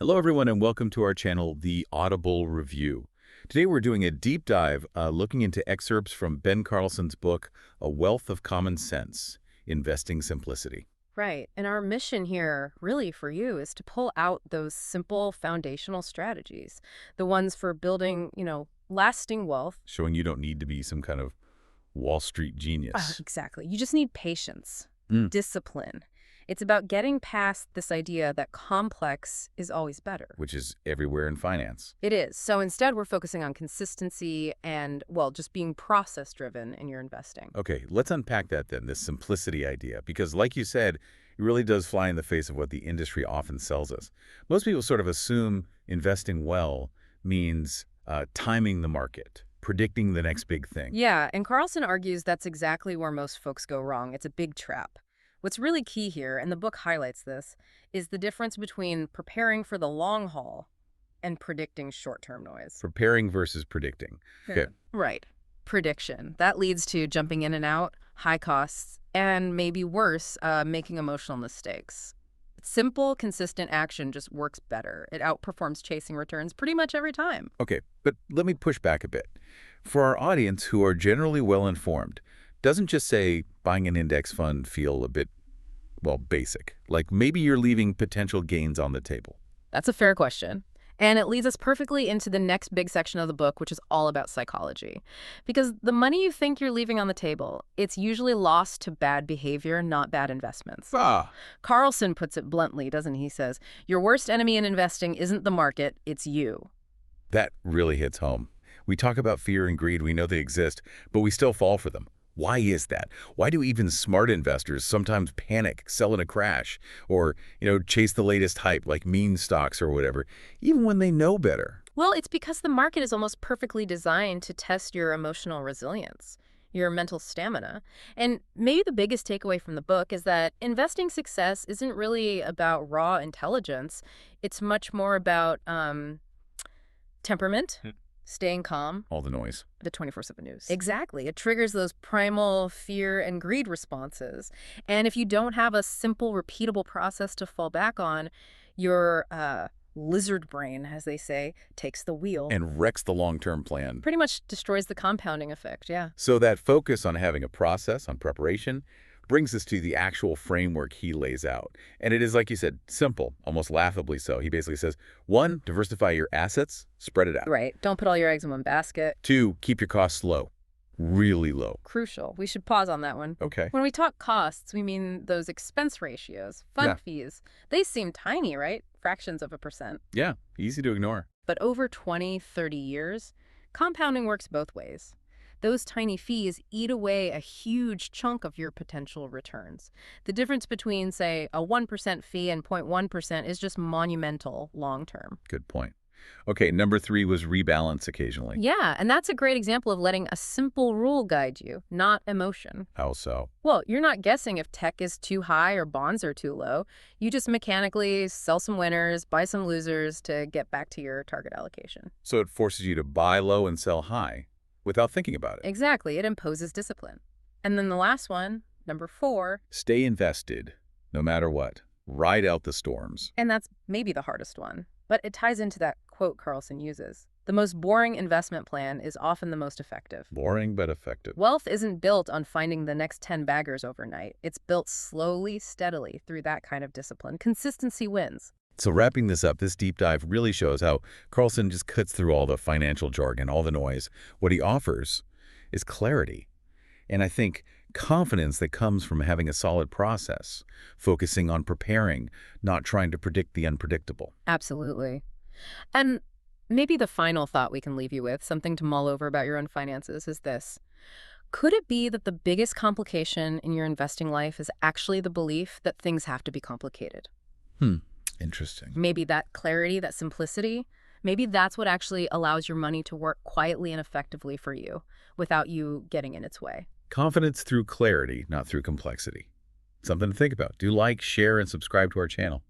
Hello, everyone, and welcome to our channel, The Audible Review. Today, we're doing a deep dive looking into excerpts from Ben Carlson's book, A Wealth of Common Sense, Investing Simplicity. Right. And our mission here, really for you, is to pull out those simple foundational strategies, the ones for building, lasting wealth. Showing you don't need to be some kind of Wall Street genius. Exactly. You just need patience, Mm. discipline. It's about getting past this idea that complex is always better. Which is everywhere in finance. It is. So instead, we're focusing on consistency and, well, just being process-driven in your investing. Okay, let's unpack that then, this simplicity idea, because like you said, it really does fly in the face of what the industry often sells us. Most people sort of assume investing well means timing the market, predicting the next big thing. Yeah, and Carlson argues that's exactly where most folks go wrong. It's a big trap. What's really key here, and the book highlights this, is the difference between preparing for the long haul and predicting short-term noise. Preparing versus predicting. Okay. Right. Prediction. That leads to jumping in and out, high costs, and maybe worse, making emotional mistakes. Simple, consistent action just works better. It outperforms chasing returns pretty much every time. Okay, but let me push back a bit. For our audience who are generally well-informed, doesn't just say buying an index fund feel a bit, well, basic. Like maybe you're leaving potential gains on the table. That's a fair question. And it leads us perfectly into the next big section of the book, which is all about psychology. Because the money you think you're leaving on the table, it's usually lost to bad behavior, not bad investments. Carlson puts it bluntly, doesn't he? He says, your worst enemy in investing isn't the market, it's you. That really hits home. We talk about fear and greed, we know they exist, but we still fall for them. Why is that? Why do even smart investors sometimes panic, sell in a crash, or, chase the latest hype like meme stocks or whatever, even when they know better? Well, it's because the market is almost perfectly designed to test your emotional resilience, your mental stamina. And maybe the biggest takeaway from the book is that investing success isn't really about raw intelligence. It's much more about temperament, staying calm. All the noise. The 24/7 news. Exactly. It triggers those primal fear and greed responses. And if you don't have a simple, repeatable process to fall back on, your lizard brain, as they say, takes the wheel. And wrecks the long-term plan. Pretty much destroys the compounding effect, yeah. So that focus on having a process, on preparation, brings us to the actual framework he lays out. And it is, like you said, simple, almost laughably so. He basically says, 1, diversify your assets, spread it out. Right. Don't put all your eggs in one basket. 2, keep your costs low, really low. Crucial. We should pause on that one. Okay. When we talk costs, we mean those expense ratios, fund fees. They seem tiny, right? Fractions of a percent. Yeah, easy to ignore. But over 20, 30 years, compounding works both ways. Those tiny fees eat away a huge chunk of your potential returns. The difference between, say, a 1% fee and 0.1% is just monumental long-term. Good point. Okay, number 3 was rebalance occasionally. Yeah, and that's a great example of letting a simple rule guide you, not emotion. How so? Well, you're not guessing if tech is too high or bonds are too low. You just mechanically sell some winners, buy some losers to get back to your target allocation. So it forces you to buy low and sell high without thinking about it. Exactly. It imposes discipline. And then the last one, number 4. Stay invested, no matter what. Ride out the storms. And that's maybe the hardest one. But it ties into that quote Carlson uses. The most boring investment plan is often the most effective. Boring but effective. Wealth isn't built on finding the next 10 baggers overnight. It's built slowly, steadily through that kind of discipline. Consistency wins. So wrapping this up, this deep dive really shows how Carlson just cuts through all the financial jargon, all the noise. What he offers is clarity. And I think confidence that comes from having a solid process, focusing on preparing, not trying to predict the unpredictable. Absolutely. And maybe the final thought we can leave you with, something to mull over about your own finances, is this. Could it be that the biggest complication in your investing life is actually the belief that things have to be complicated? Interesting. Maybe that clarity, that simplicity, maybe that's what actually allows your money to work quietly and effectively for you without you getting in its way. Confidence through clarity, not through complexity. Something to think about. Do like, share, and subscribe to our channel.